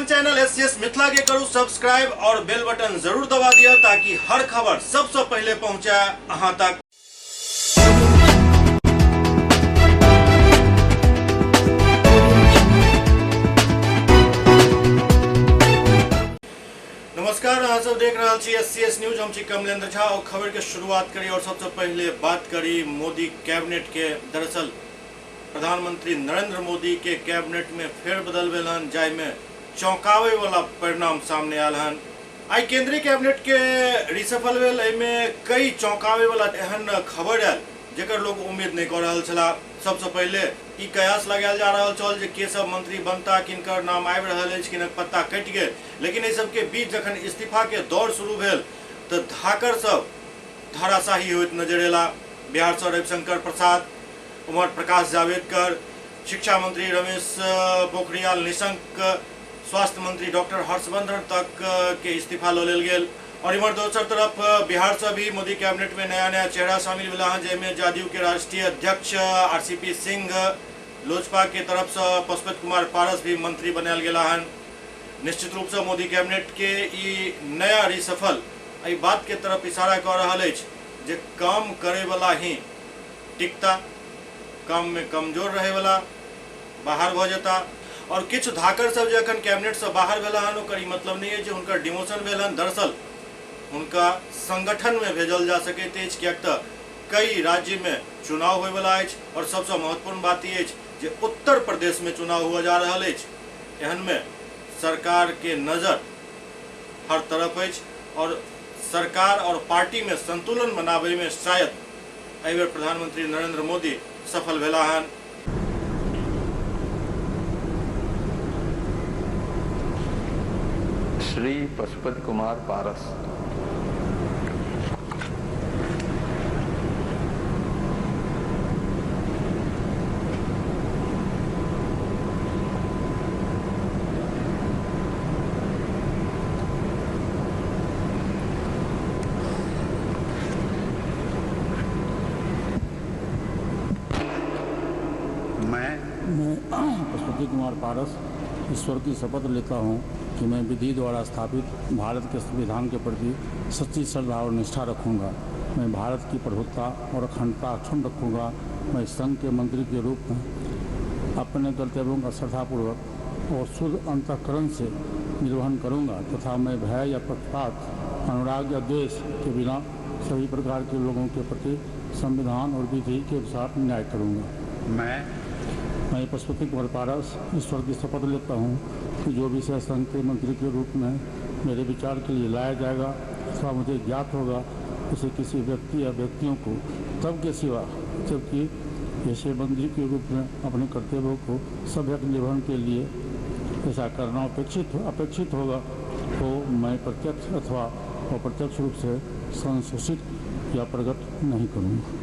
अपन channel SCS Mithila के करू subscribe और बेल बटन जरूर दबा दिया ताकि हर खबर सबसे पहले पहुंचे अहां तक। नमस्कार, अहाँ सब देख रहा छी एससीएस न्यूज। हम छी कमलेंद्र झा और खबर के शुरुआत करी और सबसे पहले बात करी मोदी कैबिनेट के। दरअसल प्रधानमंत्री नरेंद्र मोदी के कैबिनेट में फेरबदल भेल हन, जाय में चौंकावे वाला परिणाम सामने आयल हन। आई केंद्रीय कैबिनेट के रिसफल भेल, एहिमें कई चौंकावे वाला एहन खबर आयल जेकर लोग उम्मीद नहीं कर रहा छला। सबसे पहले ई कयास लगायल जा रहा छल जे के सब मंत्री बनता, किनकर नाम आबि रहल अछि, किनक पत्ता कटि गेल। लेकिन एहि सबके बीच जखन इस्तीफा के दौर शुरू भेल तऽ धाकर सब धराशाही होइत नजर एला। बिहार से रविशंकर प्रसाद, उमर प्रकाश जावड़ेकर, शिक्षा मंत्री रमेश पोखरियाल निशंक, स्वास्थ्य मंत्री डॉक्टर हर्षवर्धन तक के इस्तीफा ल लेल गेल। और इमर दोसर तरफ बिहार से भी मोदी कैबिनेट में नया नया चेहरा शामिल हुआ है, जिसमें जदयू के राष्ट्रीय अध्यक्ष आरसीपी सिंह, लोजपा के तरफ से पशुपति कुमार पारस भी मंत्री बनायल गेला हन। निश्चित रूप से मोदी कैबिनेट के ई नया रिसफल एहि बात के तरफ इशारा कर रहा है जे काम करे वाला ही टिकता, काम में कमजोर रहे वाला बाहर भ जाता। और किछु धाकर सब जे अखन कैबिनेट से बाहर भेला हन, ओकर ई मतलब नहीं है जे हुनकर डिमोशन भेल हन। दरअसल उनका संगठन में भेजल जा सकैत अछि, कियाक तऽ कई राज्य में चुनाव होय वाला अछि और सबसे महत्वपूर्ण बात ई अछि जे उत्तर प्रदेश में चुनाव हुआ जा रहल अछि। एहन में सरकार के नजर हर तरफ अछि और सरकार और पार्टी में संतुलन बनाबे में शायद एहि बेर प्रधानमंत्री नरेंद्र मोदी सफल भेला हन। श्री पशुपति कुमार पारस। मैं पशुपति कुमार पारस ईश्वर की शपथ लेता हूँ कि मैं विधि द्वारा स्थापित भारत के संविधान के प्रति सच्ची श्रद्धा और निष्ठा रखूँगा। मैं भारत की प्रभुत्ता और अखंडता अक्षुण्ण रखूँगा। मैं संघ के मंत्री के रूप में अपने कर्तव्यों का श्रद्धापूर्वक और शुद्ध अंतःकरण से निर्वहन करूँगा तथा मैं भय या पक्षपात, अनुराग या द्वेष के बिना सभी प्रकार के लोगों के प्रति संविधान और विधि के अनुसार न्याय करूँगा। मैं पशुपति कुमार पारस ईश्वर की शपथ लेता हूँ कि जो विषय संघ के मंत्री के रूप में मेरे विचार के लिए लाया जाएगा अथवा मुझे ज्ञात होगा, उसे किसी व्यक्ति या व्यक्तियों को तब के सिवा जबकि ऐसे मंत्री के रूप में अपने कर्तव्यों को सभ्यक निर्वहन के लिए ऐसा करना अपेक्षित होगा तो मैं प्रत्यक्ष अथवा अप्रत्यक्ष रूप से संशोधित या प्रकट नहीं करूँगा।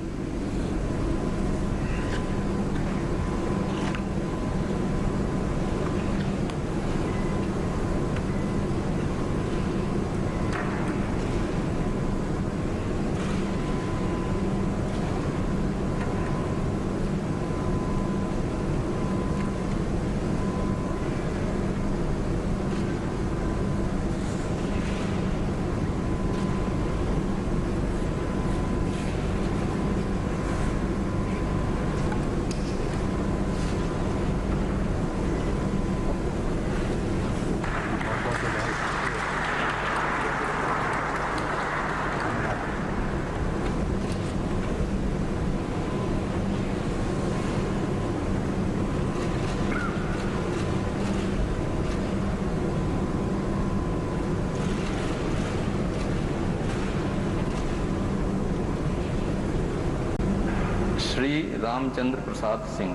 श्री रामचंद्र प्रसाद सिंह।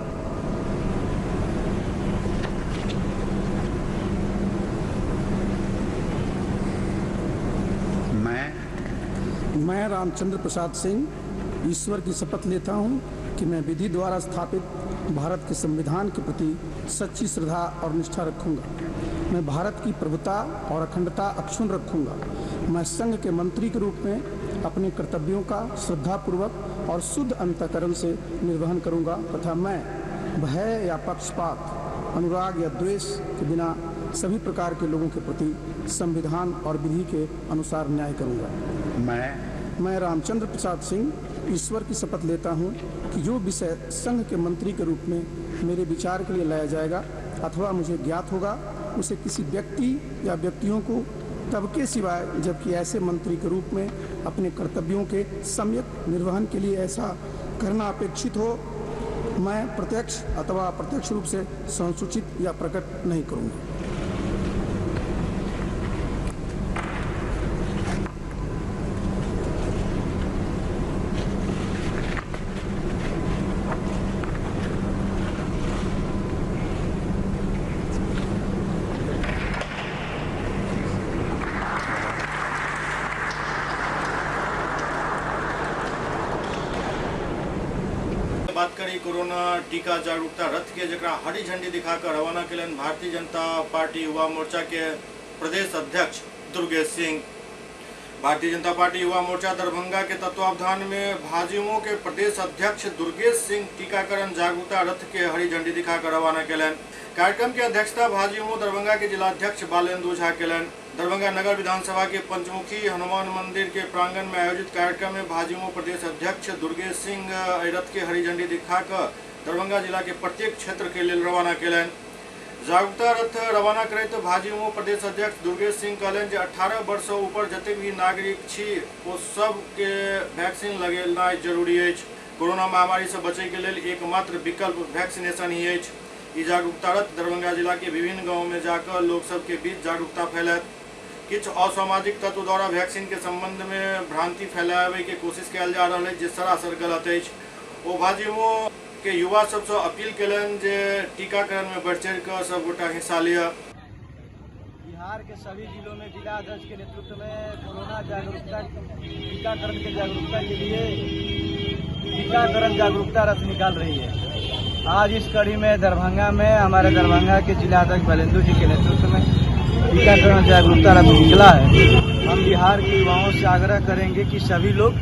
मैं रामचंद्र प्रसाद सिंह ईश्वर की शपथ लेता हूं कि मैं विधि द्वारा स्थापित भारत के संविधान के प्रति सच्ची श्रद्धा और निष्ठा रखूंगा। मैं भारत की प्रभुता और अखंडता अक्षुण्ण रखूंगा। मैं संघ के मंत्री के रूप में अपने कर्तव्यों का श्रद्धापूर्वक और शुद्ध अंतःकरण से निर्वहन करूंगा तथा मैं भय या पक्षपात, अनुराग या द्वेष के बिना सभी प्रकार के लोगों के प्रति संविधान और विधि के अनुसार न्याय करूंगा। मैं रामचंद्र प्रसाद सिंह ईश्वर की शपथ लेता हूं कि जो विषय संघ के मंत्री के रूप में मेरे विचार के लिए लाया जाएगा अथवा मुझे ज्ञात होगा, उसे किसी व्यक्ति या व्यक्तियों को तब के सिवाय जबकि ऐसे मंत्री के रूप में अपने कर्तव्यों के सम्यक निर्वहन के लिए ऐसा करना अपेक्षित हो, मैं प्रत्यक्ष अथवा अप्रत्यक्ष रूप से संसूचित या प्रकट नहीं करूंगा। बात करी कोरोना टीका जागरूकता रथ के जरा हरी झंडी दिखाकर रवाना के लिए भारतीय जनता पार्टी युवा मोर्चा के प्रदेश अध्यक्ष दुर्गेश सिंह। भारतीय जनता पार्टी युवा मोर्चा दरभंगा के तत्वावधान में भाजयुमो के प्रदेश अध्यक्ष दुर्गेश सिंह टीकाकरण जागरूकता रथ के हरी झंडी दिखाकर रवाना के कार्यक्रम की अध्यक्षता भाजयुमो दरभंगा के जिलाध्यक्ष बालेंदु झा के दरभंगा नगर विधानसभा के पंचमुखी हनुमान मंदिर के प्रांगण में आयोजित कार्यक्रम में भाजयुमो प्रदेश अध्यक्ष दुर्गेश सिंह रथ के हरी झंडी दिखाकर दरभंगा जिला के प्रत्येक क्षेत्र के लिए रवाना के जागरूकता रथ रवाना करे तो भाजयुमो प्रदेश अध्यक्ष दुर्गेश सिंह कहलन जे 18 वर्ष से ऊपर जतेक भी नागरिक छी ओ सब के वैक्सीन लगेनाइ जरूरी है। कोरोना महामारी से बचे के लिए एकमात्र विकल्प वैक्सीनेशन ही है। ई जागरूकता रथ दरभंगा जिला के विभिन्न गाँव में जाकर लोग सब के बीच जागरूकता फैलत। किछ असामाजिक तत्व द्वारा वैक्सीन के संबंध में भ्रांति फैलावे के कोशिश कयल जा रहा है, जे सरासर गलत है। ओ भाजयुमो के युवा सबसे अपील कलन जे टीकाकरण में बढ़ चढ़ कर सब गोटा हिस्सा लिया। बिहार के सभी जिलों में जिला अध्यक्ष के नेतृत्व में कोरोना जागरूकता टीकाकरण के जागरूकता के लिए टीकाकरण जागरूकता रथ निकाल रही है। आज इस कड़ी में दरभंगा में हमारे दरभंगा के जिला अध्यक्ष बालेंदु जी के नेतृत्व में टीकाकरण जागरूकता रथ निकला है। हम बिहार के युवाओं से आग्रह करेंगे कि सभी लोग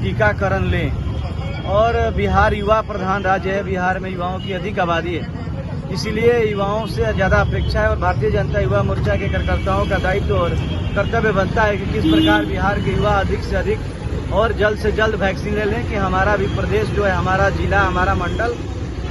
टीकाकरण लें और बिहार युवा प्रधान राज्य है, बिहार में युवाओं की अधिक आबादी है, इसीलिए युवाओं से ज़्यादा अपेक्षा है और भारतीय जनता युवा मोर्चा के कार्यकर्ताओं का दायित्व और कर्तव्य बनता है कि किस प्रकार बिहार के युवा अधिक से अधिक और जल्द से जल्द वैक्सीन ले लें कि हमारा भी प्रदेश जो है, हमारा जिला, हमारा मंडल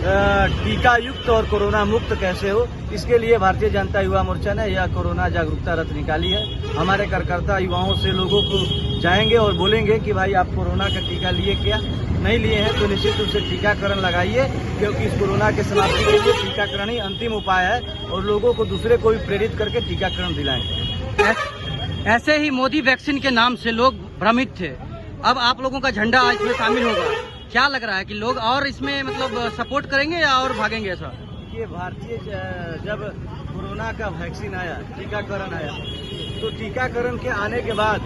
टीका युक्त और कोरोना मुक्त कैसे हो। इसके लिए भारतीय जनता युवा मोर्चा ने यह कोरोना जागरूकता रथ निकाली है। हमारे कार्यकर्ता युवाओं से लोगों को जाएंगे और बोलेंगे कि भाई आप कोरोना का टीका लिए क्या, नहीं लिए हैं तो निश्चित रूप से टीकाकरण लगाइए, क्योंकि इस कोरोना के समाप्ति के लिए टीकाकरण ही अंतिम उपाय है और लोगों को दूसरे को भी प्रेरित करके टीकाकरण दिलाएं। ऐसे ही मोदी वैक्सीन के नाम से लोग भ्रमित थे, अब आप लोगों का झंडा इसमें शामिल होगा। क्या लग रहा है कि लोग और इसमें मतलब सपोर्ट करेंगे या और भागेंगे? ऐसा देखिए, भारतीय जब कोरोना का वैक्सीन आया, टीकाकरण आया, तो टीकाकरण के आने के बाद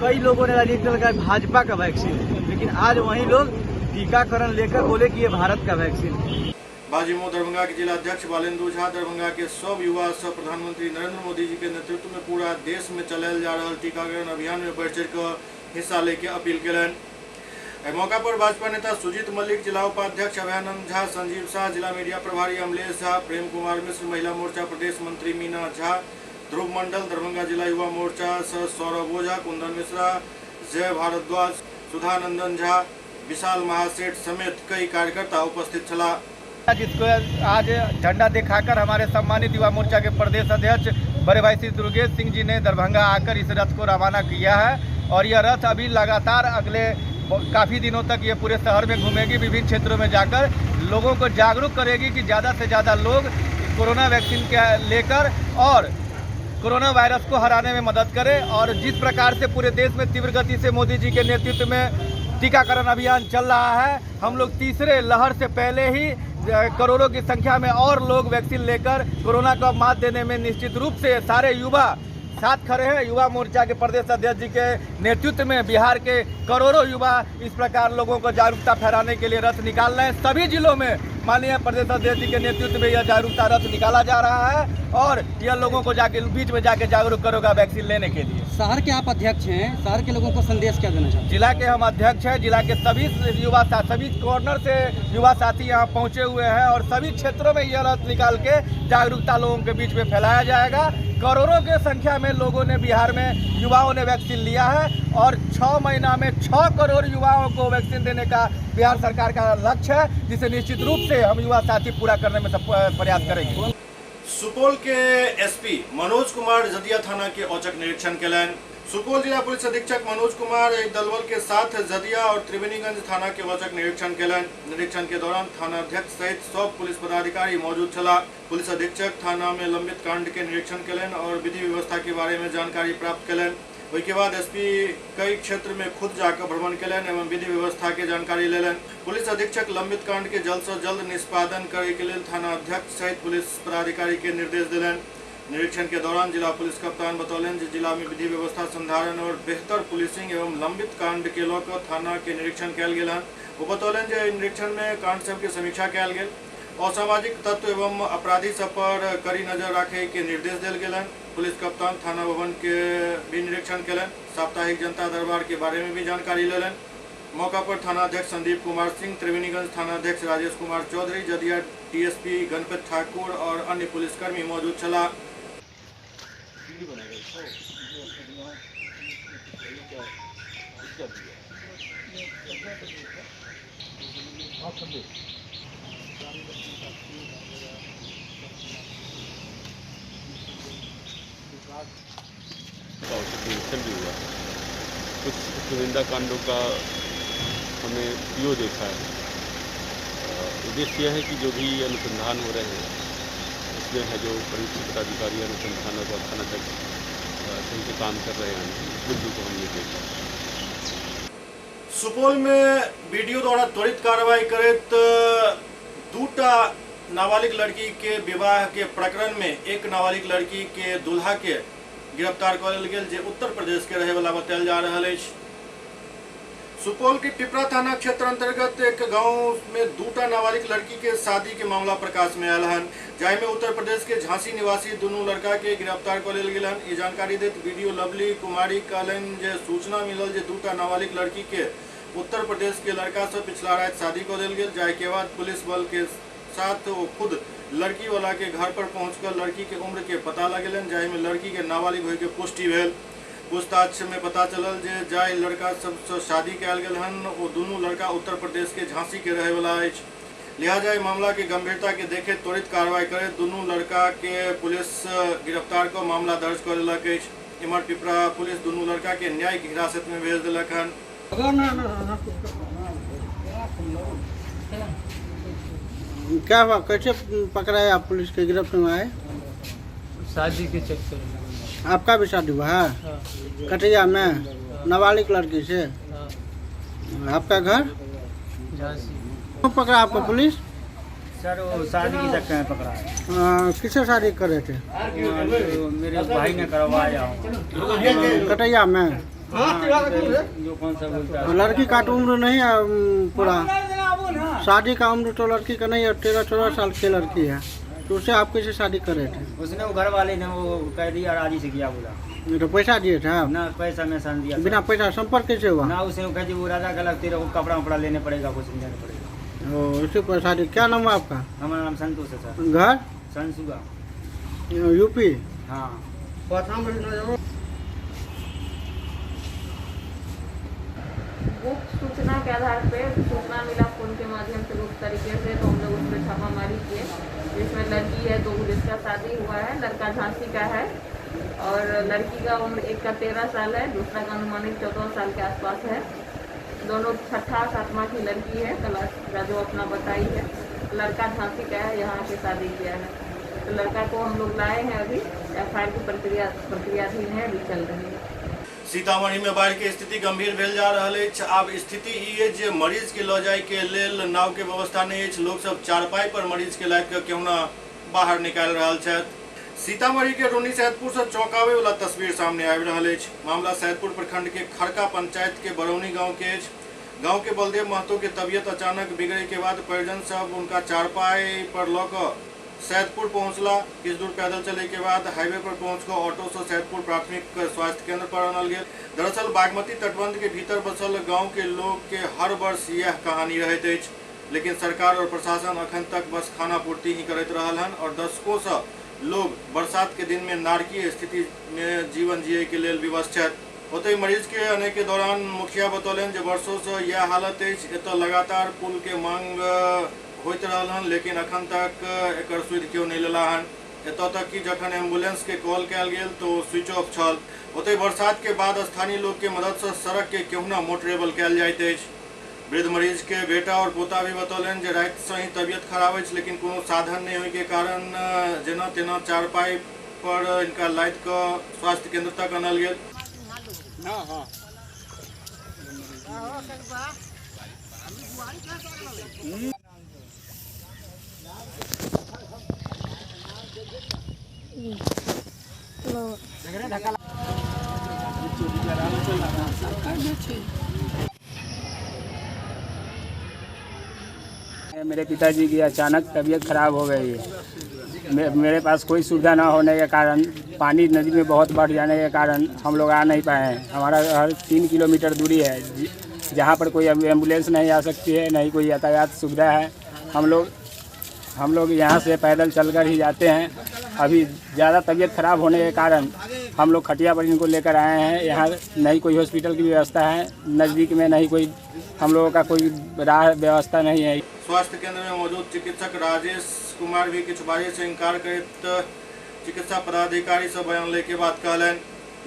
कई लोगों ने राजनीति लगाया भाजपा का वैक्सीन, लेकिन आज वही लोग टीकाकरण लेकर बोले कि ये भारत का वैक्सीन है। भाजयुमो दरभंगा के जिला अध्यक्ष बालेंदु झा दरभंगा के सब युवा सब प्रधानमंत्री नरेंद्र मोदी जी के नेतृत्व में पूरा देश में चलायल जा रहा टीकाकरण अभियान में बढ़ चढ़ कर हिस्सा लेके अपील कलन। मौका पर भाजपा नेता सुजीत मलिक, जिला उपाध्यक्ष अभयानंद झा, संजीव शाह, जिला मीडिया प्रभारी अमलेश झा, प्रेम कुमार मिश्र, महिला मोर्चा प्रदेश मंत्री मीना झा, ध्रुव मंडल, दरभंगा जिला युवा मोर्चा सौरभ ओझा, कुंदन मिश्रा, जय भारद्वाज, सुधानंदन झा, विशाल महासेठ समेत कई कार्यकर्ता उपस्थित छला। जिसको आज झंडा दिखाकर हमारे सम्मानित युवा मोर्चा के प्रदेश अध्यक्ष बड़े भाई श्री दुर्गेश सिंह जी ने दरभंगा आकर इस रथ को रवाना किया है और यह रथ अभी लगातार अगले काफ़ी दिनों तक ये पूरे शहर में घूमेगी, विभिन्न क्षेत्रों में जाकर लोगों को जागरूक करेगी कि ज़्यादा से ज़्यादा लोग कोरोना वैक्सीन के लेकर और कोरोना वायरस को हराने में मदद करें। और जिस प्रकार से पूरे देश में तीव्र गति से मोदी जी के नेतृत्व में टीकाकरण अभियान चल रहा है, हम लोग तीसरे लहर से पहले ही करोड़ों की संख्या में और लोग वैक्सीन लेकर कोरोना को मात देने में निश्चित रूप से सारे युवा साथ खड़े हैं। युवा मोर्चा के प्रदेश अध्यक्ष जी के नेतृत्व में बिहार के करोड़ों युवा इस प्रकार लोगों को जागरूकता फैलाने के लिए रथ निकाल रहे हैं। सभी जिलों में माननीय प्रदेश अध्यक्ष जी के नेतृत्व में यह जागरूकता रथ निकाला जा रहा है और यह लोगों को जाके बीच में जाके जागरूक करेगा वैक्सीन लेने के लिए। शहर के आप अध्यक्ष हैं, शहर के लोगों को संदेश क्या देना चाहते हैं? जिला के हम अध्यक्ष हैं, जिला के सभी युवा सभी कॉर्नर से युवा साथी यहाँ पहुँचे हुए हैं और सभी क्षेत्रों में यह रथ निकाल के जागरूकता लोगों के बीच में फैलाया जाएगा। करोड़ों की संख्या में लोगों ने बिहार में युवाओं ने वैक्सीन लिया है और 6 महीना में 6 करोड़ युवाओं को वैक्सीन देने का बिहार सरकार का लक्ष्य है, जिसे निश्चित रूप से हम युवा साथी पूरा करने में प्रयास करेंगे। सुपौल के एसपी मनोज कुमार जदिया थाना के औचक निरीक्षण केलन। सुपौल जिला पुलिस अधीक्षक मनोज कुमार एक दलबल के साथ जदिया और त्रिवेणीगंज थाना के औचक निरीक्षण केलन। निरीक्षण के दौरान थाना अध्यक्ष सहित 100 पुलिस पदाधिकारी मौजूद छला। पुलिस अधीक्षक थाना में लंबित कांड के निरीक्षण केलन और विधि व्यवस्था के बारे में जानकारी प्राप्त केलन। उसके बाद एसपी कई क्षेत्र में खुद जाकर भ्रमण केलन एवं विधि व्यवस्था के जानकारी लेलन। पुलिस अधीक्षक लंबित कांड के जल्द से जल्द निष्पादन करे के लिए थाना अध्यक्ष सहित पुलिस पदाधिकारी के निर्देश दिलन। निरीक्षण के दौरान जिला पुलिस कप्तान बतौलन जे जिला में विधि व्यवस्था संधारण और बेहतर पुलिसिंग एवं लंबित कांड के लौक थाना के निरीक्षण कयल गेल। वो बतौलन जे निरीक्षण में कांड सब के समीक्षा कयल गेल। असामाजिक तत्व एवं अपराधी सब पर कड़ी नजर रखे के निर्देश दिल गेलन। पुलिस कप्तान थाना भवन के भी निरीक्षण केलन। साप्ताहिक जनता दरबार के बारे में भी जानकारी लेलन। मौका पर थाना अध्यक्ष संदीप कुमार सिंह, त्रिवेणीगंज थाना अध्यक्ष राजेश कुमार चौधरी, जदिया डीएसपी गणपत ठाकुर और अन्य पुलिसकर्मी मौजूद छला। भी हुआ कुछ चुनिंदा कांडों का हमने वीडियो देखा है। उद्देश्य यह है कि जो भी अनुसंधान हो रहे हैं इसमें है जो परीक्षित पदाधिकारी अनुसंधान और थाना तक सही से काम कर रहे हैं, इस बिंदु को हम ये देखा। सुपौल में वीडियो द्वारा त्वरित कार्रवाई करत दूटा नाबालिग लड़की के विवाह के प्रकरण में एक नाबालिग लड़की के दूल्हा के गिरफ्तार करल गेल जे उत्तर प्रदेश के रहे वाला बतायल जा रहा है। सुपौल के टिपरा थाना क्षेत्र अंतर्गत एक गांव में दूटा नाबालिग लड़की के शादी के मामला प्रकाश में आयल हन, जाहि में उत्तर प्रदेश के झांसी निवासी दोनों लड़का के गिरफ्तार कर गेल हन। ये जानकारी देते वीडियो लवली कुमारी कहलन जे सूचना मिलल जे दूटा नाबालिग लड़की के उत्तर प्रदेश के लड़का से पिछला रात शादी कर देल गेल, जाहि के बाद पुलिस बल के साथ वो खुद लड़की वाला के घर पर पहुंचकर लड़की के उम्र के पता लगेलन, जाहि में लड़की के नाबालिग होय के पुष्टि भेल। पूछताछ में पता चलल जे जाहि लड़का सबसे शादी कयल गेल हन वो दोनों लड़का उत्तर प्रदेश के झांसी के रहे वाला अछि। लिहाजा मामला के गंभीरता के देखे त्वरित कार्रवाई करे दोनों लड़का के पुलिस गिरफ्तार कर मामला दर्ज कर लेलक अछि। इमर पिपरा पुलिस दोनों लड़का के न्यायिक हिरासत में भेज देलक हन। क्या हुआ, कैसे पकड़ाए आप पुलिस के गिरफ्त में आए? शादी के चक्कर में। आपका भी शादी हुआ है? हाँ। कटिया में नाबालिग लड़की से? हाँ। आपका घर? झांसी। क्यों पकड़ा आपको पुलिस? सर वो शादी के चक्कर में पकड़ा है। किससे शादी कर रहे थे? तो मेरे भाई ने करवाया कटिया में? जो कौन सा बोलता है। लड़की का तो उम्र नहीं है पूरा, शादी का उम्र तो लड़की का नहीं है, 13-14 साल की लड़की है, तो उससे आप कैसे शादी कर रहे थे? उसने वो घर वाले ने वो कह दिया राजी से किया, बोला तो पैसा दिए थे आप? ना पैसा में सान दिया। बिना पैसा संपर्क कैसे हुआ? ना उसने कह दी वो राजा का लगते रहो, कपड़ा वपड़ा लेने पड़ेगा, कुछ लेने पड़ेगा। इसी पर शादी। क्या नाम है आपका? हमारा नाम संतोष है सर। घर? संसुगा, यूपी? हाँ। गुप्त सूचना के आधार पे सूचना मिला फोन के माध्यम से गुप्त तरीके से, तो हम लोग उस पर छापामारी किए, जिसमें लड़की है तो जिसका शादी हुआ है, लड़का झांसी का है और लड़की का उम्र एक का 13 साल है, दूसरा का अनुमानित 14 साल के आसपास है। दोनों 6ठा-7वां की लड़की है, क्लास का जो अपना बताई है। लड़का झांसी का है, यहाँ के शादी किया है। तो लड़का को हम लोग लाए हैं, अभी FIR की प्रक्रियाधीन है, अभी चल रही है। सीतामढ़ी में बाढ़ के स्थिति गंभीर भेल जा रहा है। आब स्थिति ई जे मरीज के ल जाय के लेल नाव के व्यवस्था नहीं है। लोग सब चारपाई पर मरीज के लाद के केहुना बाहर निकाल रहा है। सीतामढ़ी के रूनी सैदपुर से चौंकावे वाला तस्वीर सामने आबि रहल अछि। मामला सैदपुर प्रखंड के खड़का पंचायत के बरौनी गांव के अछि। गांव के बलदेव महतो के तबियत अचानक बिगड़े के बाद परिजन सब उनका चारपाई पर लौकर सैदपुर पहुंचला। कुछ दूर पैदल चले के बाद हाईवे पर पहुंचकर ऑटो से सैदपुर प्राथमिक स्वास्थ्य केंद्र पर आनल गेल। दरअसल बागमती तटबंध के भीतर बसल गांव के लोग के हर वर्ष यह कहानी रहत अछि। लेकिन सरकार और प्रशासन अखन तक बस खाना पूर्ति ही करते रहल हन और दशकों से लोग बरसात के दिन में नारकीय स्थिति में जीवन जिये के लिए विवश छथि। ओतहि मरीज के आने के दौरान मुखिया बतौलन जे वर्षों से यह हालत अछि। एतऽ लगातार पुल के मांग होइत रहल हन, लेकिन अखन तक एकर सुधि क्यों नहीं लेला हन। एतऽ तक कि जखन एम्बुलेंस के कॉल कयल गेल तो स्विच ऑफ छल। ओतहि बरसात के बाद स्थानीय लोग के मदद से सड़क के केहुना मोटरेबल कयल जाइत अछि। वृद्ध मरीज के बेटा और पोता भी बतौलन जे राति से ही तबियत खराब अछि, लेकिन कोनो साधन नहीं होय के कारण जेना तेना चारपाई पर इनका लादि कऽ स्वास्थ्य केंद्र तक आनल गेल। मेरे पिताजी की अचानक तबीयत खराब हो गई है। मेरे पास कोई सुविधा ना होने के कारण, पानी नदी में बहुत बढ़ जाने के कारण हम लोग आ नहीं पाए हैं। हमारा घर 3 किलोमीटर दूरी है, जहाँ पर कोई एम्बुलेंस नहीं आ सकती है, नहीं कोई यातायात सुविधा है। हम लोग यहाँ से पैदल चलकर ही जाते हैं। अभी ज़्यादा तबीयत खराब होने के कारण हम लोग खटिया पर इनको लेकर आए हैं। यहाँ नहीं कोई हॉस्पिटल की व्यवस्था है, नज़दीक में नहीं कोई हम लोगों का कोई राह व्यवस्था नहीं है। स्वास्थ्य केंद्र में मौजूद चिकित्सक राजेश कुमार भी किछु बाजे से इनकार करैत चिकित्सा पदाधिकारी से बयान ले के बात कहलन,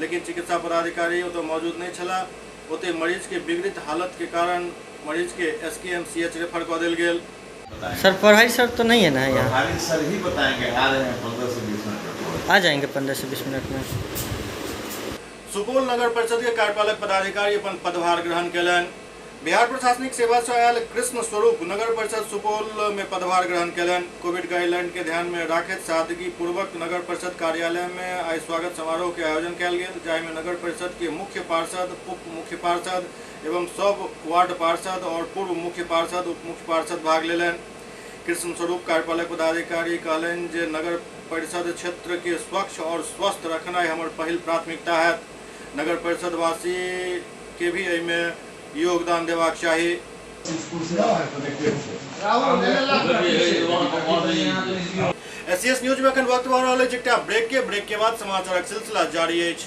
लेकिन चिकित्सा पदाधिकारी तो मौजूद नहीं छला। ओते मरीज के विगलित हालत के कारण मरीज के SKMCH रेफर कर देल गेल। सर प्रभारी सर तो नहीं है ना यहाँ? प्रभारी सर ही बताएंगे, आ रहे हैं 15 से 20 मिनट। आ जाएंगे 15 से 20 मिनट में। सुपौल नगर परिषद के कार्यपालक पदाधिकारी अपन पदभार ग्रहण कयलनि। बिहार प्रशासनिक सेवा से आयल कृष्ण स्वरूप नगर परिषद सुपौल में पदभार ग्रहण कयलनि। कोविड गाइडलाइन के ध्यान में राखैत सादगी पूर्वक नगर परिषद कार्यालय में आइ स्वागत समारोह के आयोजन कयल गेल, जाहि में नगर परिषद के मुख्य पार्षद, उप मुख्य पार्षद एवं सब वार्ड पार्षद और पूर्व मुख्य पार्षद, उप मुख्य पार्षद भाग लेलनि। कृष्ण स्वरूप कार्यपालक पदाधिकारी कहलनि जे नगर परिषद क्षेत्र के स्वच्छ और स्वस्थ रखनाइ हमर पहिल प्राथमिकता है। नगर परिषद वासी के भी एहिमे योगदान देबाक चाही। SCS न्यूज में अखन वक्त भऽ रहल अछि एकटा ब्रेक के बाद समाचारक सिलसिला जारी अछि।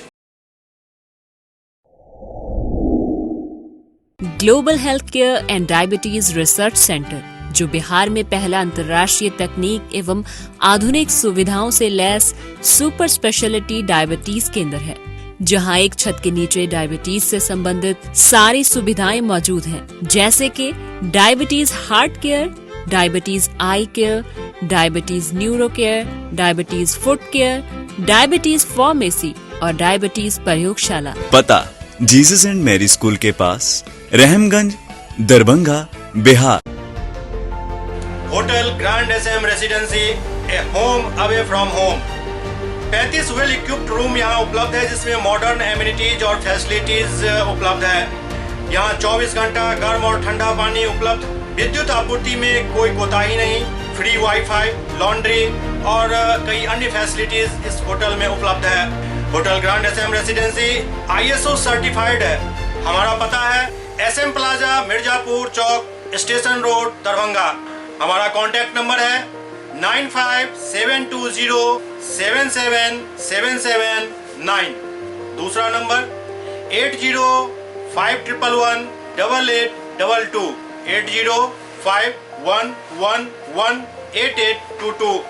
Global health care and diabetes research centre, जो बिहार में पहला अंतर्राष्ट्रीय तकनीक एवं आधुनिक सुविधाओं से लैस सुपर स्पेशलिटी डायबिटीज केंद्र है, जहां एक छत के नीचे डायबिटीज से संबंधित सारी सुविधाएं मौजूद हैं, जैसे कि diabetes heart care, diabetes eye care, diabetes neuro care, diabetes foot care, diabetes pharmacy और डायबिटीज प्रयोगशाला। पता जीसस एंड मैरी स्कूल के पास, Rahamganj, Darbhanga, Bihar. Hotel grand SM residency, a home away from home. 35 well equipped room यहाँ उपलब्ध है, जिसमें modern amenities और फैसिलिटीज उपलब्ध है। यहाँ 24 घंटा गर्म और ठंडा पानी उपलब्ध। विद्युत आपूर्ति में कोई कोताही नहीं। फ्री वाईफाई, लॉन्ड्री और कई अन्य फैसिलिटीज इस होटल में उपलब्ध है। Hotel grand SM residency ISO certified है। हमारा पता है SM plaza, Mirzapur Chowk, station road, Darbhanga. हमारा कॉन्टैक्ट नंबर है 9572077779। दूसरा नंबर 8051118822, 8051118822।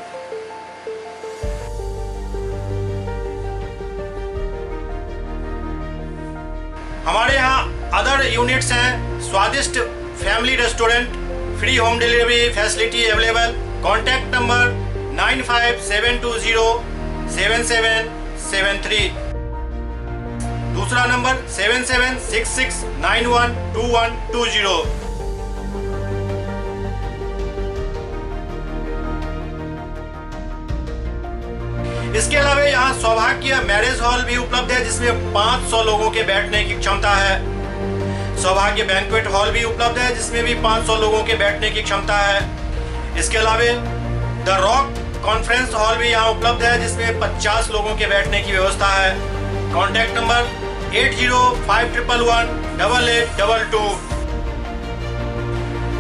हमारे यहाँ अदर यूनिट्स हैं, स्वादिष्ट family restaurant, free home delivery facility available. Contact number 9572077773। दूसरा नंबर 7766912120। इसके अलावा यहाँ सौभाग्य मैरिज हॉल भी उपलब्ध है, जिसमें 500 लोगों के बैठने की क्षमता है। सौभाग्य बैंक्वेट हॉल भी उपलब्ध है, जिसमें भी 500 लोगों के बैठने की क्षमता है। इसके अलावा द रॉक कॉन्फ्रेंस हॉल भी यहाँ उपलब्ध है, जिसमें 50 लोगों के बैठने की व्यवस्था है। Contact number 8051118822।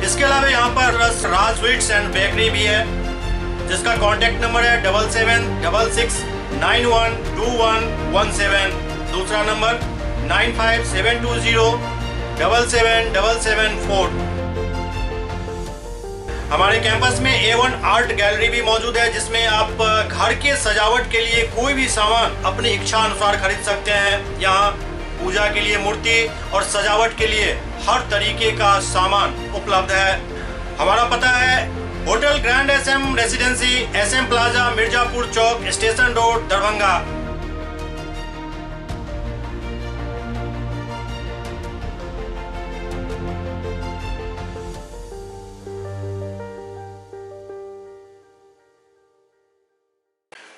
इसके अलावा यहाँ पर राज स्वीट्स एंड बेकरी भी है, जिसका कॉन्टेक्ट नंबर है 7766912117। दूसरा नंबर 9572077774। हमारे कैंपस में A1 आर्ट गैलरी भी मौजूद है, जिसमें आप घर के सजावट के लिए कोई भी सामान अपनी इच्छा अनुसार खरीद सकते हैं। यहाँ पूजा के लिए मूर्ति और सजावट के लिए हर तरीके का सामान उपलब्ध है। हमारा पता है hotel grand SM residency, SM plaza, Mirzapur Chowk, station road, Darbhanga.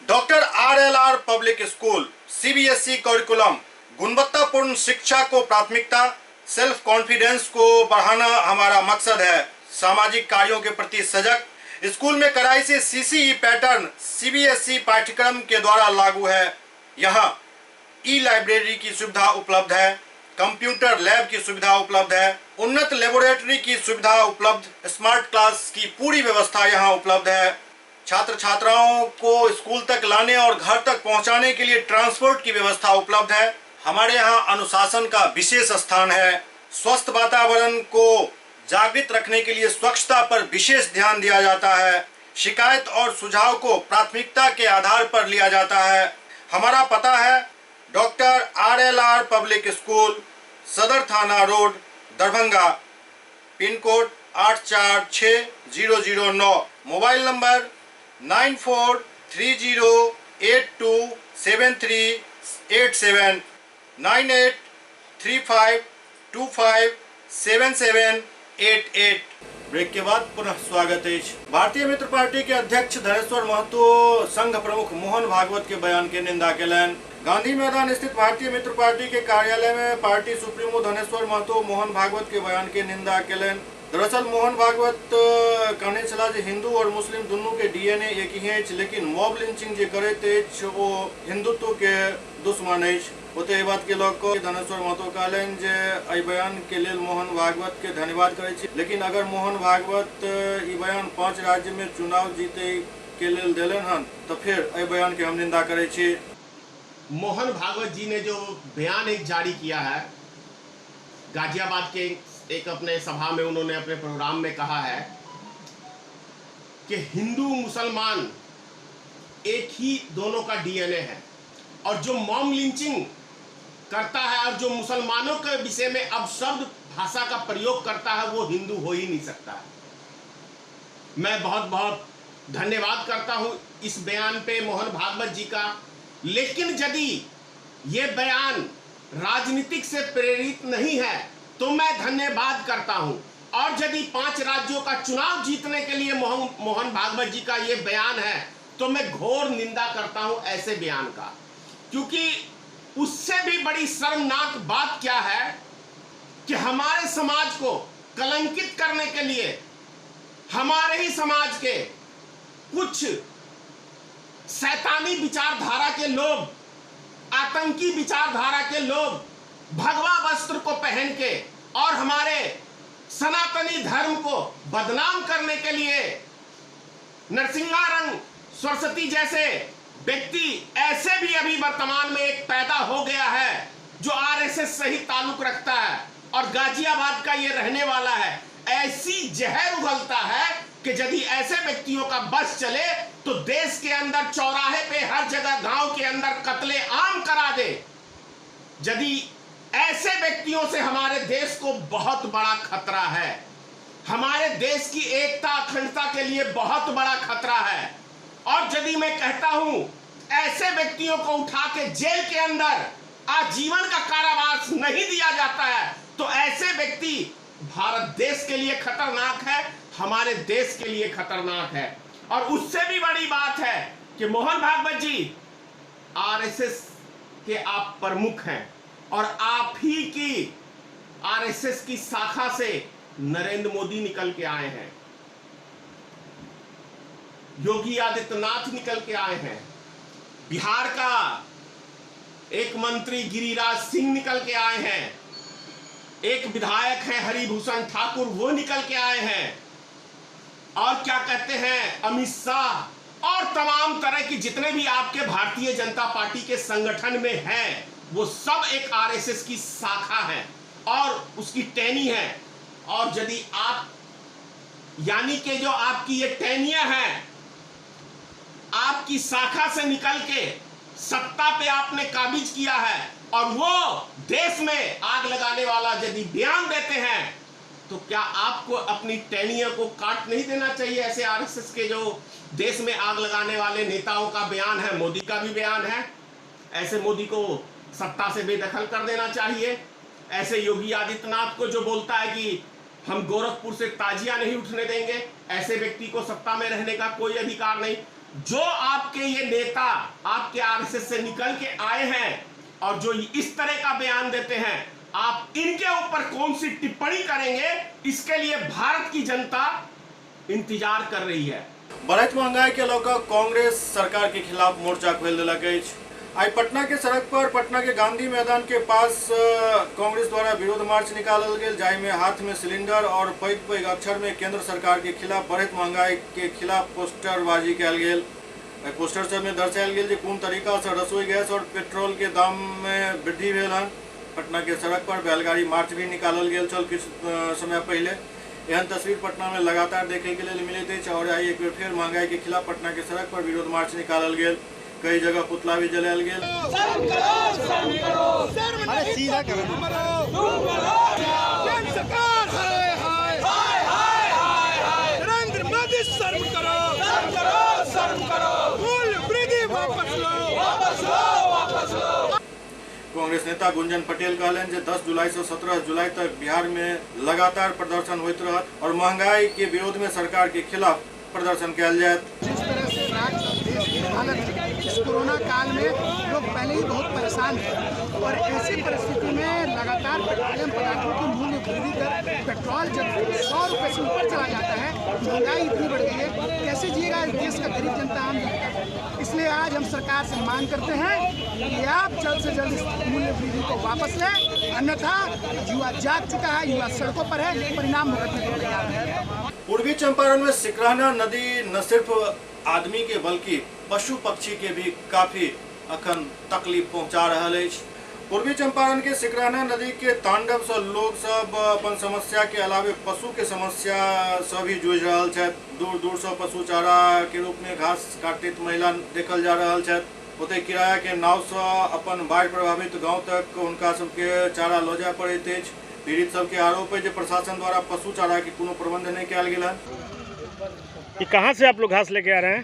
Doctor RLR public school CBSE curriculum गुणवत्तापूर्ण शिक्षा को प्राथमिकता, सेल्फ कॉन्फिडेंस को बढ़ाना हमारा मकसद है। सामाजिक कार्यों के प्रति सजग। स्कूल में कड़ाई से CCE पैटर्न CBSE पाठ्यक्रम के द्वारा लागू है। यहाँ ई-लाइब्रेरी की सुविधा उपलब्ध है, कंप्यूटर लैब की सुविधा उपलब्ध है, उन्नत लेबोरेटरी की सुविधा उपलब्ध, स्मार्ट क्लास की पूरी व्यवस्था यहाँ उपलब्ध है। छात्र छात्राओं को स्कूल तक लाने और घर तक पहुंचाने के लिए ट्रांसपोर्ट की व्यवस्था उपलब्ध है। हमारे यहाँ अनुशासन का विशेष स्थान है। स्वस्थ वातावरण को जागृत रखने के लिए स्वच्छता पर विशेष ध्यान दिया जाता है। शिकायत और सुझाव को प्राथमिकता के आधार पर लिया जाता है। हमारा पता है डॉक्टर RLR पब्लिक स्कूल, सदर थाना road, Darbhanga, pin code 846009। Mobile number 9430827387, 9835257788। Break के बाद पुनः स्वागत है। भारतीय मित्र पार्टी के अध्यक्ष धनेश्वर महतो संघ प्रमुख मोहन भागवत के बयान के निंदा केलन। गांधी मैदान स्थित भारतीय मित्र पार्टी के कार्यालय में पार्टी सुप्रीमो धनेश्वर महतो मोहन भागवत के बयान के निंदा केलन। दरअसल मोहन भागवत कहने चला जे हिंदू और मुस्लिम दोनों के DNA एक ही है, लेकिन मॉब लिंचिंग जे करे थे वो हिंदुत्व के दुश्मन है। होते ये बात के लोग को धनेश्वर महतो कहलन जे आई बयान के लिए मोहन भागवत के धन्यवाद करे छी, लेकिन अगर मोहन भागवत ई बयान 5 राज्य में चुनाव जीते के लिए दिलन हन तो फिर आई बयान के हम निंदा करे छी। मोहन भागवत जी ने जो बयान एक जारी किया है, गाजियाबाद के एक अपने सभा में उन्होंने अपने प्रोग्राम में कहा है कि हिंदू मुसलमान एक ही दोनों का DNA है, और जो मॉब लिंचिंग करता है और जो मुसलमानों के विषय में अपशब्द भाषा का प्रयोग करता है वो हिंदू हो ही नहीं सकता है। मैं बहुत बहुत धन्यवाद करता हूं इस बयान पे मोहन भागवत जी का, लेकिन यदि ये बयान राजनीतिक से प्रेरित नहीं है तो मैं धन्यवाद करता हूं, और यदि 5 राज्यों का चुनाव जीतने के लिए मोहन भागवत जी का ये बयान है तो मैं घोर निंदा करता हूं ऐसे बयान का, क्योंकि उससे भी बड़ी शर्मनाक बात क्या है कि हमारे समाज को कलंकित करने के लिए हमारे ही समाज के कुछ शैतानी विचारधारा के लोग, आतंकी विचारधारा के लोग भगवा वस्त्र को पहन के और हमारे सनातनी धर्म को बदनाम करने के लिए नरसिंहारंग सरस्वती जैसे व्यक्ति ऐसे भी अभी वर्तमान में एक पैदा हो गया है जो RSS से ही ताल्लुक रखता है और गाजियाबाद का ये रहने वाला है। ऐसी जहर उगलता है कि यदि ऐसे व्यक्तियों का बस चले तो देश के अंदर चौराहे पे हर जगह गांव के अंदर कत्ले आम करा दे। यदि ऐसे व्यक्तियों से हमारे देश को बहुत बड़ा खतरा है, हमारे देश की एकता अखंडता के लिए बहुत बड़ा खतरा है। और यदि मैं कहता हूं ऐसे व्यक्तियों को उठा के जेल के अंदर आजीवन का कारावास नहीं दिया जाता है तो ऐसे व्यक्ति भारत देश के लिए खतरनाक है, हमारे देश के लिए खतरनाक है। और उससे भी बड़ी बात है कि मोहन भागवत जी RSS के आप प्रमुख हैं और आप ही की RSS की शाखा से नरेंद्र मोदी निकल के आए हैं, योगी आदित्यनाथ निकल के आए हैं, बिहार का एक मंत्री गिरिराज सिंह निकल के आए हैं, एक विधायक है हरिभूषण ठाकुर, वो निकल के आए हैं और क्या कहते हैं अमित शाह और तमाम तरह की जितने भी आपके भारतीय जनता पार्टी के संगठन में हैं, वो सब एक आरएसएस की शाखा है और उसकी टहनी है। और यदि आप यानी कि जो आपकी ये टहनियां हैं, आपकी शाखा से निकल के सत्ता पे आपने काबिज किया है और वो देश में आग लगाने वाला यदि बयान देते हैं, तो क्या आपको अपनी टहनियों को काट नहीं देना चाहिए? ऐसे आरएसएस के जो देश में आग लगाने वाले नेताओं का बयान है, मोदी का भी बयान है, ऐसे मोदी को सत्ता से बेदखल कर देना चाहिए। ऐसे योगी आदित्यनाथ को जो बोलता है कि हम गोरखपुर से ताजिया नहीं उठने देंगे, ऐसे व्यक्ति को सत्ता में रहने का कोई अधिकार नहीं। जो आपके ये नेता आपके आरएसएस से निकल के आए हैं और जो इस तरह का बयान देते हैं, आप इनके ऊपर कौन सी टिप्पणी करेंगे, इसके लिए भारत की जनता इंतजार कर रही है। बढ़त महंगाई के लौका कांग्रेस सरकार के खिलाफ मोर्चा खोल दिलक अछि। आई पटना के सड़क पर पटना के गांधी मैदान के पास कांग्रेस द्वारा विरोध मार्च निकालल गेल, जाहि में हाथ में सिलेंडर और पैघ पैघ अक्षर में केंद्र सरकार के खिलाफ बढ़त महंगाई के खिलाफ पोस्टरबाजी कयल गेल। पोस्टर सब में दर्शायल गेल जे कोन तरीका से रसोई गैस और पेट्रोल के दाम में वृद्धि भेल हन। पटना के सड़क पर बैलगाड़ी मार्च भी निकालल गेल छल किछु समय पहले। एहन तस्वीर पटना में लगातार देखे के लिए मिलैत अछि और आई एक बेर फेर महंगाई के खिलाफ पटना के सड़क पर विरोध मार्च निकालल गेल। कई जगह पुतला भी जलायल गेल। कांग्रेस नेता गुंजन पटेल कहलन जे 10 जुलाई से 17 जुलाई तक बिहार में लगातार प्रदर्शन होइत रहत और महंगाई के विरोध में सरकार के खिलाफ प्रदर्शन किया जाए। जिस तरह से राज्य इस कोरोना काल में लोग पहले ही बहुत परेशान थे और ऐसी परिस्थिति में लगातार पेट्रोलियम पदार्थों की मूल्य वृद्धि कर पेट्रोल जब 100 रुपये से ऊपर चला जाता है, महंगाई इतनी बढ़ गई है, कैसे जिएगा देश का गरीब जनता, आम जनता। इसलिए आज हम सरकार से मांग करते हैं कि आप जल्द से जल्द इस मूल्य वृद्धि को वापस लें, अन्यथा युवा जाग चुका है, युवा सड़कों पर है, परिणाम भुगतने को तैयार है। पूर्वी चंपारण में सिकरहना नदी न सिर्फ आदमी के बल्कि पशु पक्षी के भी काफी अखन तकलीफ पहुंचा रहा है। पूर्वी चंपारण के सिकरहना नदी के तांडव से लोग सब अपन समस्या के अलावे पशु के समस्या से भी जूझ रहा है। दूर दूर से पशु चारा के रूप में घास काटित महिला देखल जा रहा है। ओते किराया के नाव से अपन बाढ़ प्रभावित गाँव तक उनका सबके चारा लो जाए पड़े तेज। पीड़ित सबके आरोप है जो प्रशासन द्वारा पशु चारा के कोनो प्रबंध नहीं किया गया। ये कहाँ से आप लोग घास लेके आ रहे हैं?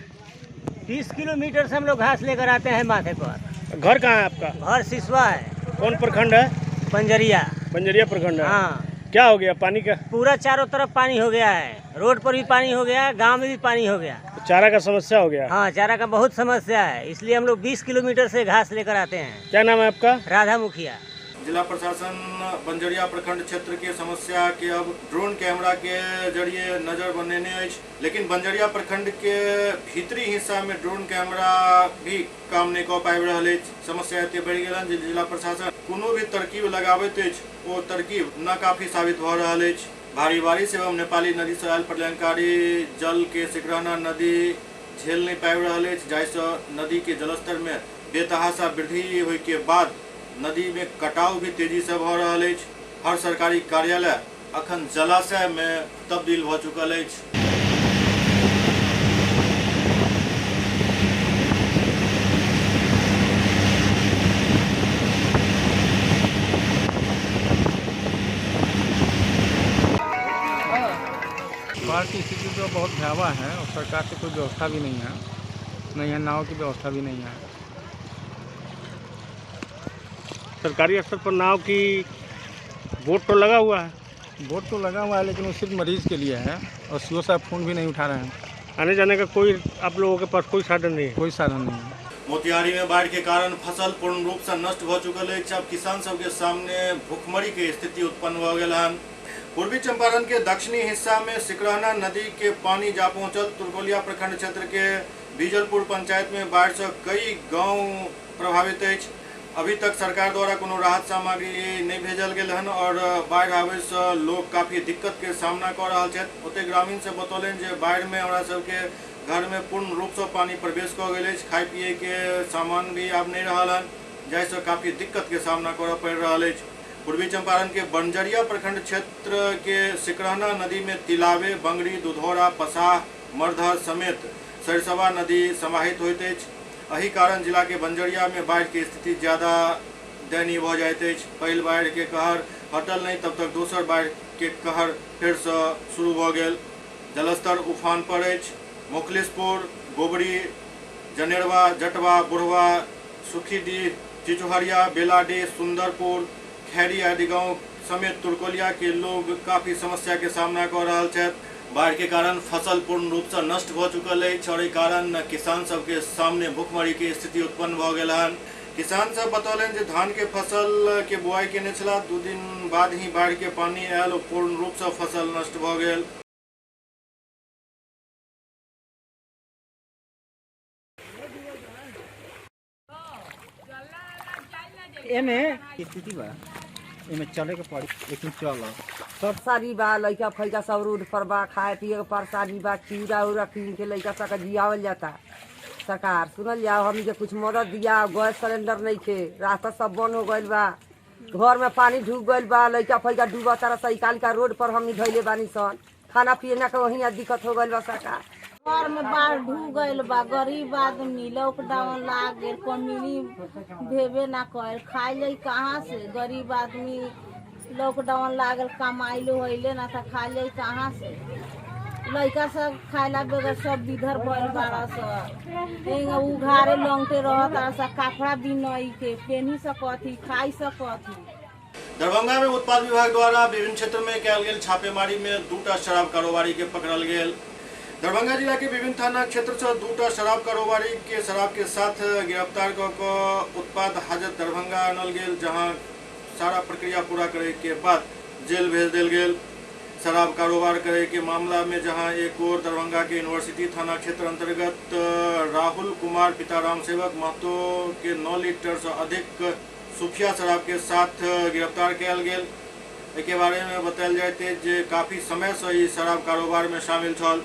30 किलोमीटर से हम लोग घास लेकर आते हैं माथे पर। घर कहाँ है आपका? घर सिसवा है। कौन प्रखंड है? बंजरिया। बंजरिया प्रखंड है। हाँ। क्या हो गया पानी का? पूरा चारों तरफ पानी हो गया है, रोड पर भी पानी हो गया, गांव में भी पानी हो गया। चारा का समस्या हो गया? हाँ, चारा का बहुत समस्या है, इसलिए हम लोग 20 किलोमीटर से घास लेकर आते हैं। क्या नाम है आपका? राधा मुखिया। जिला प्रशासन बंजरिया प्रखंड क्षेत्र के समस्या के अब ड्रोन कैमरा के जरिए नजर बनेने अछि, लेकिन बंजरिया प्रखंड के भीतरी हिस्सा में ड्रोन कैमरा भी काम नहीं कऽ पाबि रहल अछि। समस्या एते बढ़ि गेल जे जिला प्रशासन कोनो भी तरकीब लगाबैत अछि, ओ तरकीब नाकाफी साबित भऽ रहल अछि। भारी बारिश एवं नेपाली नदी से आयल प्रलयंकारी जल के सिकरहना नदी झेल नहीं पाबि रहल अछि, जाहिसँ नदी के जलस्तर में बेतहाशा वृद्धि होय के बाद नदी में कटाव भी तेजी से भ रहा है। हर सरकारी कार्यालय अखन जलाशय में तब्दील हो चुकल है। बाढ़ की स्थिति तो बहुत भयावह है और सरकार से कोई व्यवस्था भी नहीं है, नाव की व्यवस्था भी नहीं है। सरकारी स्तर पर नाव की बोट तो लगा हुआ है? बोट तो लगा हुआ है, लेकिन वो सिर्फ मरीज के लिए है और सीओ साहब फोन भी नहीं उठा रहे हैं। आने जाने का कोई आप लोगों के पास कोई साधन नहीं है? कोई साधन नहीं है। मोतिहारी में बाढ़ के कारण फसल पूर्ण रूप से नष्ट हो चुकल है। अब किसान सब के सामने भुखमरी के स्थिति उत्पन्न हो गया है। पूर्वी चंपारण के दक्षिणी हिस्सा में सिकरहना नदी के पानी जा पहुंचल। तुरकोलिया प्रखंड क्षेत्र के बीजलपुर पंचायत में बाढ़ से कई गाँव प्रभावित है। अभी तक सरकार द्वारा कोनो राहत सामग्री नहीं भेजल गेल हन और बाढ़ आवे से लोग काफी दिक्कत के सामना कर रहा है। ओते ग्रामीण से बतौलन जे बाढ़ में हमरा सबके घर में पूर्ण रूप से पानी प्रवेश कर गए, खाए पिए के सामान भी अब नहीं रहा, जैसे काफी दिक्कत के सामना कर पड़ रहा है। पूर्वी चंपारण के बंजरिया प्रखंड क्षेत्र के सिकरहना नदी में तिलावे, बंगरी, दुधौरा, पसाह, मरधर समेत सरसवा नदी समाहित होइत अछि। एही कारण जिला के बंजरिया में बाढ़ की स्थिति ज्यादा दयनीय भ जाइत अछि। पहिल बाढ़ के कहर हटल नहीं, तब तक दोसर बाढ़ के कहर फिर से शुरू भ गेल। जलस्तर उफान पर अछि। मुखलिसपुर, गोबरी, जनेरवा, जटवा, बुढ़वा, सुखीडीह, चिचुहरिया, बेलाडीह, सुंदरपुर, खैरी आदि गाँव समेत तुरकोलिया के लोग काफी समस्या के सामना कर रहा है। बाढ़ के कारण फसल पूर्ण रूप से नष्ट हो चुकल है और एहि कारण किसान सबके सामने भुखमरी के स्थिति उत्पन्न भ गेल हन। किसान सब बतौलन जे धान के फसल के बुआई केने छला, 2 दिन बाद ही बाढ़ के पानी आयल और पूर्ण रूप से फसल नष्ट भ गेल। एमे स्थिति बा, एमे चले के पड़ी, लेकिन चलो सब सारी बा, लइका फैका सब रोड पर बा, खाए पिए के परेशानी बा, खीरा उरा कीन के लइका सब के जियावल जाता। सरकार सुनल जाओ, हमनी के कुछ मदद दिया। गैस सिलेंडर नहीं थे, रास्ता सब बंद हो गइल बा, घर में पानी ढुक गइल बा, लइका फैका डूबा तारा सही का रोड पर हमनी धइले बानी सन। खाना पीना के वहीं दिक्कत हो गइल बा। सरकार घर में बाढ़ ढूक गइल बा, गरीब आदमी लॉकडाउन लाग गेल, कम्युनी भेबे ना कइल, खाए ले कहाँ से? गरीब आदमी लॉकडाउन लागल, कमाइलो होइले ना था, खाए ले कहाँ से? लइका सब खाइला बगैर सब बिधर भइल बाड़ा सब, उघारे लंगटे रहता सब, कपड़ा भी नहीं के पेनी सकथी, खाई सकथी। दरभंगा में उत्पाद विभाग द्वारा विभिन्न क्षेत्र में कयल गेल छापेमारी में 2टा शराब कारोबारी के पकड़ल गेल। दरभंगा जिला के विभिन्न थाना क्षेत्र से 2टा शराब कारोबारी के शराब के साथ गिरफ्तार कर उत्पाद हाजत दरभंगा आनल गेल, जहां सारा प्रक्रिया पूरा करे के बाद जेल भेज दिल गेल। शराब कारोबार करे के मामला में जहां एक और दरभंगा के यूनिवर्सिटी थाना क्षेत्र अंतर्गत राहुल कुमार पिता राम सेवक महतो के 9 लीटर से अधिक सुखिया शराब के साथ गिरफ्तार कयल गेल। एके बारे में बतायल जाए जे काफी समय से ई शराब कारोबार में शामिल छल।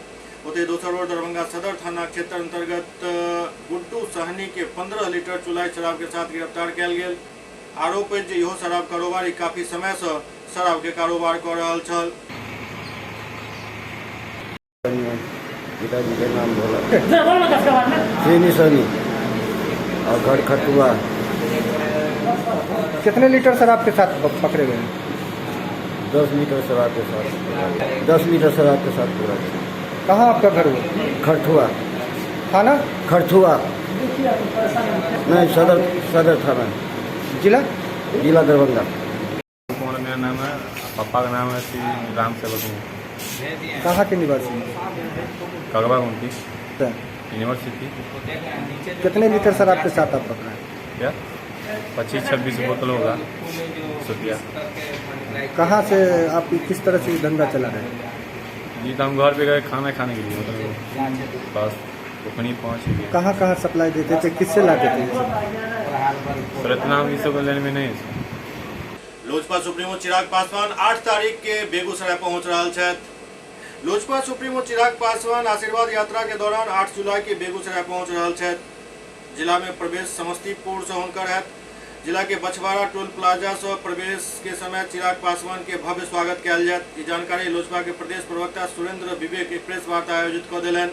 ओते दोसर ओर दरभंगा सदर थाना क्षेत्र अंतर्गत गुड्डू सहनी के 15 लीटर चुलाई शराब के साथ गिरफ्तार कयल गेल। आरोप है जे इहो शराब कारोबारी काफी समय से शराब के कारोबार कर रहल छल। पिताजी के नाम बोला सनी और घर खटुआ। कितने लीटर शराब के साथ पकड़े गए? 10 लीटर शराब के साथ, 10 लीटर शराब के साथ पूरा। कहाँ आपका घर हुआ? खरथुआ थाना? खरथुआ नहीं, सदर थाना। जिला दरभंगा। मेरा नाम है, पापा का नाम है श्री राम सेवक। कहाँ के निवासी? कगवा उनकी यूनिवर्सिटी। कितने लीटर शराब के साथ आप पकड़ा? क्या 25-26 बोतल होगा सुखिया। कहाँ से आप किस तरह से धंधा चला रहे हैं? जी तो हम घर पे गए खाना खाने के लिए, बस उखनी पहुँच गए। कहाँ सप्लाई देते थे, किससे लाते थे? सर इतना हम इस सब लेने में नहीं। लोजपा सुप्रीमो चिराग पासवान 8 तारीख के बेगूसराय पहुंच रहा है। लोजपा सुप्रीमो चिराग पासवान आशीर्वाद यात्रा के दौरान 8 जुलाई के बेगूसराय पहुंच रहा है। जिला में प्रवेश समस्तीपुर से होकर है। जिला के बछवाड़ा टोल प्लाजा से प्रवेश के समय चिराग पासवान के भव्य स्वागत कयल जायत। ई जानकारी लोजपा के प्रदेश प्रवक्ता सुरेंद्र विवेक एक प्रेस वार्ता आयोजित कर दिलन।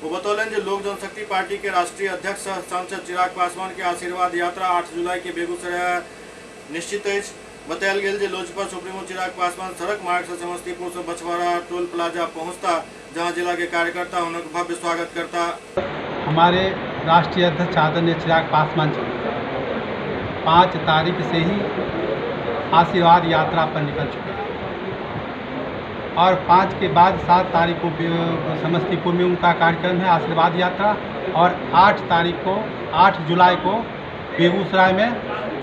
वो बतौलन जे लोक जनशक्ति पार्टी के राष्ट्रीय अध्यक्ष सांसद चिराग पासवान के आशीर्वाद यात्रा 8 जुलाई के बेगूसराय निश्चित है। बतायल गेल जे लोजपा सुप्रीमो चिराग पासवान सड़क मार्ग से समस्तीपुर से बछवाड़ा टोल प्लाजा पहुंचता, जहां जिला के कार्यकर्ता उनका भव्य स्वागत करता। हमारे राष्ट्रीय अध्यक्ष आदरणीय चिराग पासवान जी 5 तारीख से ही आशीर्वाद यात्रा पर निकल चुके हैं और 5 के बाद 7 तारीख को समस्तीपुर में उनका कार्यक्रम है आशीर्वाद यात्रा, और 8 जुलाई को बेगूसराय में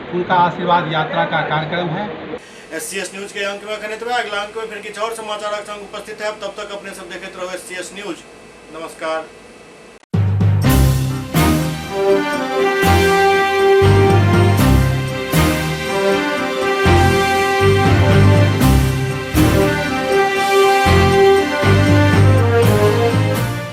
उनका आशीर्वाद यात्रा का कार्यक्रम है। SCS न्यूज के अंक में अगला अंक में फिर कुछ और समाचार संग उपस्थित है। तब तक अपने सब देखते रहो SCS न्यूज। नमस्कार।